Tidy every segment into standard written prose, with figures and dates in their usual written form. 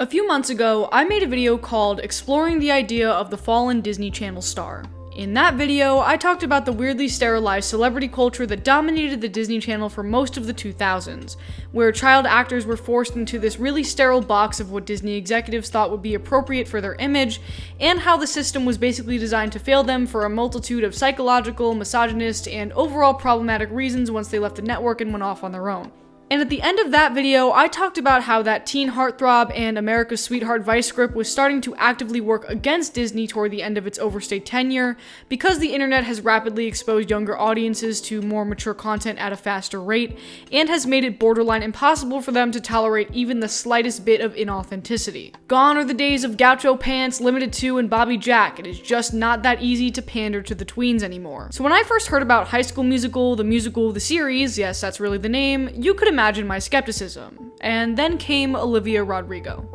A few months ago, I made a video called Exploring the Idea of the Fallen Disney Channel Star. In that video, I talked about the weirdly sterilized celebrity culture that dominated the Disney Channel for most of the 2000s, where child actors were forced into this really sterile box of what Disney executives thought would be appropriate for their image, and how the system was basically designed to fail them for a multitude of psychological, misogynist, and overall problematic reasons once they left the network and went off on their own. And at the end of that video, I talked about how that teen heartthrob and America's Sweetheart Vice grip was starting to actively work against Disney toward the end of its overstayed tenure, because the internet has rapidly exposed younger audiences to more mature content at a faster rate, and has made it borderline impossible for them to tolerate even the slightest bit of inauthenticity. Gone are the days of Gaucho Pants, Limited 2, and Bobby Jack. It is just not that easy to pander to the tweens anymore. So when I first heard about High School Musical, the series, yes, that's really the name, you could imagine my skepticism. And then came Olivia Rodrigo.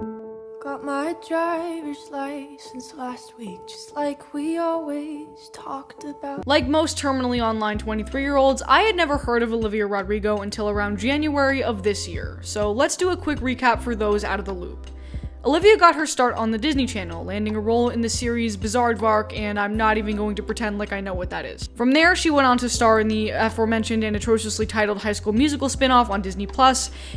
Got my driver's license last week, just like we always talked about. Like most terminally online 23-year-olds, I had never heard of Olivia Rodrigo until around January of this year, so let's do a quick recap for those out of the loop. Olivia got her start on the Disney Channel, landing a role in the series Bizaardvark, and I'm not even going to pretend like I know what that is. From there, she went on to star in the aforementioned and atrociously titled High School Musical spin-off on Disney+,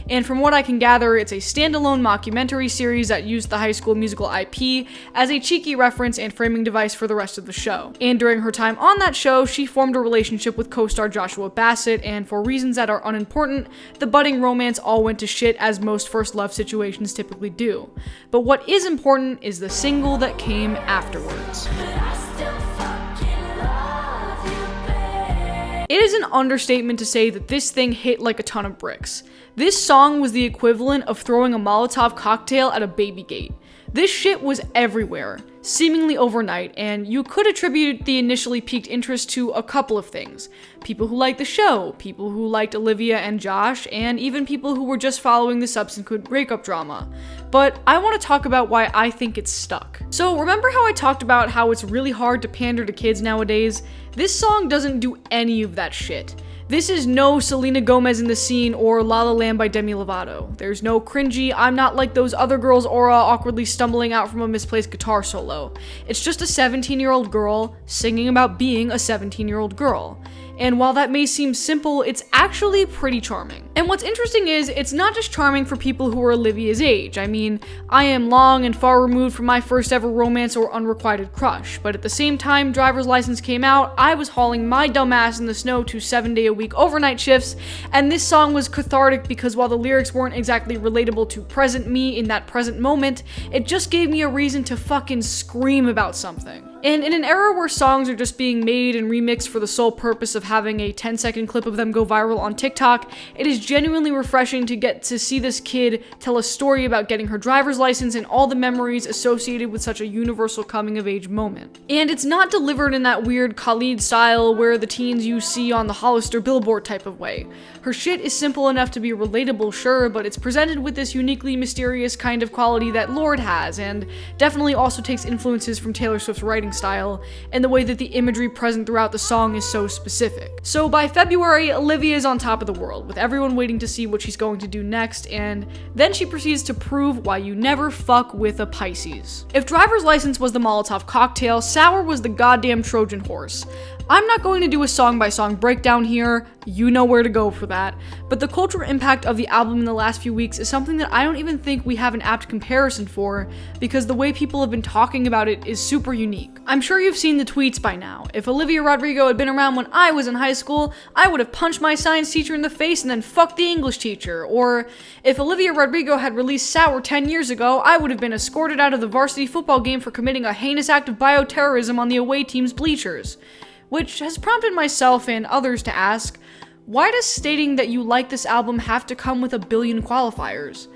and from what I can gather, it's a standalone mockumentary series that used the High School Musical IP as a cheeky reference and framing device for the rest of the show. And during her time on that show, she formed a relationship with co-star Joshua Bassett, and for reasons that are unimportant, the budding romance all went to shit as most first love situations typically do. But what is important is the single that came afterwards. It is an understatement to say that this thing hit like a ton of bricks. This song was the equivalent of throwing a Molotov cocktail at a baby gate. This shit was everywhere, seemingly overnight, and you could attribute the initially piqued interest to a couple of things. People who liked the show, people who liked Olivia and Josh, and even people who were just following the subsequent breakup drama. But I want to talk about why I think it's stuck. So remember how I talked about how it's really hard to pander to kids nowadays? This song doesn't do any of that shit. This is no Selena Gomez in the Scene or La La Land by Demi Lovato. There's no cringy, I'm not like those other girls aura awkwardly stumbling out from a misplaced guitar solo. It's just a 17-year-old girl singing about being a 17-year-old girl. And while that may seem simple, it's actually pretty charming. And what's interesting is, it's not just charming for people who are Olivia's age. I mean, I am long and far removed from my first ever romance or unrequited crush, but at the same time Driver's License came out, I was hauling my dumb ass in the snow to 7-day-a-week overnight shifts, and this song was cathartic because while the lyrics weren't exactly relatable to present me in that present moment, it just gave me a reason to fucking scream about something. And in an era where songs are just being made and remixed for the sole purpose of having a 10-second clip of them go viral on TikTok, it is genuinely refreshing to get to see this kid tell a story about getting her driver's license and all the memories associated with such a universal coming-of-age moment. And it's not delivered in that weird Khalid style where the teens you see on the Hollister billboard type of way. Her shit is simple enough to be relatable, sure, but it's presented with this uniquely mysterious kind of quality that Lorde has, and definitely also takes influences from Taylor Swift's writing style, and the way that the imagery present throughout the song is so specific. So by February, Olivia is on top of the world, with everyone waiting to see what she's going to do next, and then she proceeds to prove why you never fuck with a Pisces. If Driver's License was the Molotov cocktail, Sour was the goddamn Trojan horse. I'm not going to do a song-by-song breakdown here, you know where to go for that, but the cultural impact of the album in the last few weeks is something that I don't even think we have an apt comparison for, because the way people have been talking about it is super unique. I'm sure you've seen the tweets by now. If Olivia Rodrigo had been around when I was in high school, I would have punched my science teacher in the face and then fucked the English teacher. Or, if Olivia Rodrigo had released Sour 10 years ago, I would have been escorted out of the varsity football game for committing a heinous act of bioterrorism on the away team's bleachers. Which has prompted myself and others to ask, why does stating that you like this album have to come with a billion qualifiers?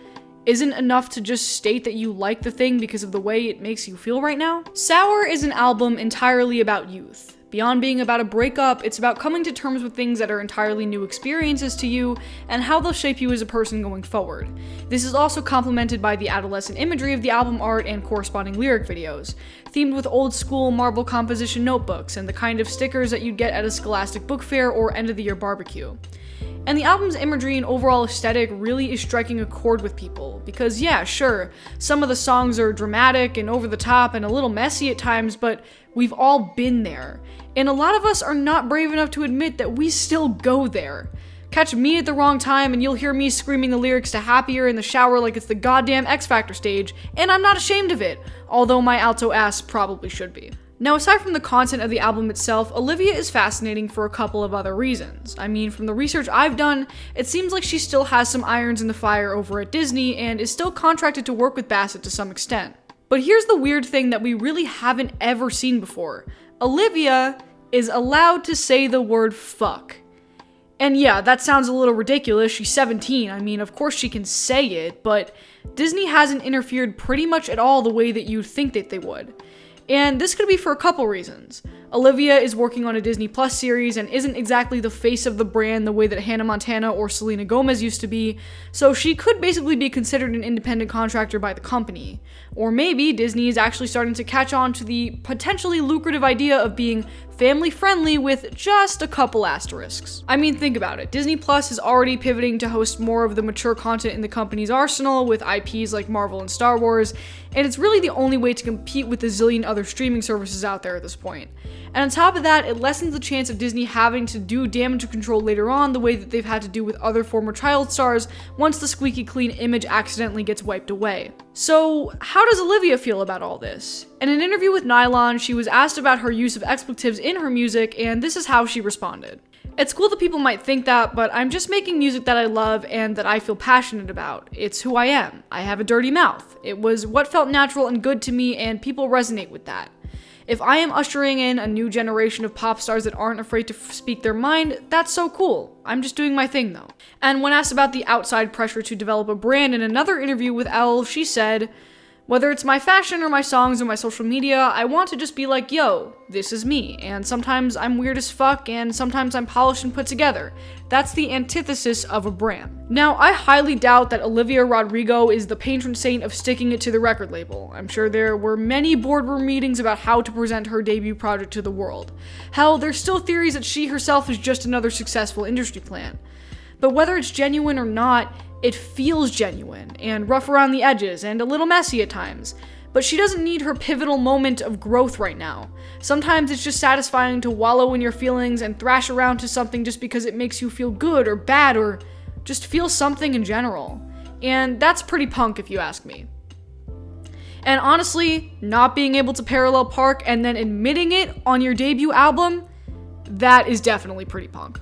Isn't it enough to just state that you like the thing because of the way it makes you feel right now? Sour is an album entirely about youth. Beyond being about a breakup, it's about coming to terms with things that are entirely new experiences to you and how they'll shape you as a person going forward. This is also complemented by the adolescent imagery of the album art and corresponding lyric videos, themed with old school marble composition notebooks and the kind of stickers that you'd get at a Scholastic book fair or end of the year barbecue. And the album's imagery and overall aesthetic really is striking a chord with people, because yeah, sure, some of the songs are dramatic and over the top and a little messy at times, but we've all been there. And a lot of us are not brave enough to admit that we still go there. Catch me at the wrong time and you'll hear me screaming the lyrics to Happier in the shower like it's the goddamn X Factor stage, and I'm not ashamed of it, although my alto ass probably should be. Now, aside from the content of the album itself, Olivia is fascinating for a couple of other reasons. I mean, from the research I've done, it seems like she still has some irons in the fire over at Disney and is still contracted to work with Bassett to some extent. But here's the weird thing that we really haven't ever seen before. Olivia is allowed to say the word fuck. And yeah, that sounds a little ridiculous, she's 17, I mean, of course she can say it, but Disney hasn't interfered pretty much at all the way that you'd think that they would. And this could be for a couple reasons. Olivia is working on a Disney Plus series and isn't exactly the face of the brand the way that Hannah Montana or Selena Gomez used to be, so she could basically be considered an independent contractor by the company. Or maybe Disney is actually starting to catch on to the potentially lucrative idea of being family friendly with just a couple asterisks. I mean, think about it. Disney Plus is already pivoting to host more of the mature content in the company's arsenal with IPs like Marvel and Star Wars, and it's really the only way to compete with the zillion other streaming services out there at this point. And on top of that, it lessens the chance of Disney having to do damage control later on the way that they've had to do with other former child stars once the squeaky clean image accidentally gets wiped away. So, how does Olivia feel about all this? In an interview with Nylon, she was asked about her use of expletives in her music, and this is how she responded. It's cool that people might think that, but I'm just making music that I love and that I feel passionate about. It's who I am. I have a dirty mouth. It was what felt natural and good to me, and people resonate with that. If I am ushering in a new generation of pop stars that aren't afraid to speak their mind, that's so cool. I'm just doing my thing though. And when asked about the outside pressure to develop a brand in another interview with Elle, she said, "Whether it's my fashion or my songs or my social media, I want to just be like, yo, this is me. And sometimes I'm weird as fuck and sometimes I'm polished and put together. That's the antithesis of a brand." Now, I highly doubt that Olivia Rodrigo is the patron saint of sticking it to the record label. I'm sure there were many boardroom meetings about how to present her debut project to the world. Hell, there's still theories that she herself is just another successful industry plant. But whether it's genuine or not, it feels genuine, and rough around the edges, and a little messy at times. But she doesn't need her pivotal moment of growth right now. Sometimes it's just satisfying to wallow in your feelings and thrash around to something just because it makes you feel good or bad or just feel something in general. And that's pretty punk if you ask me. And honestly, not being able to parallel park and then admitting it on your debut album, that is definitely pretty punk.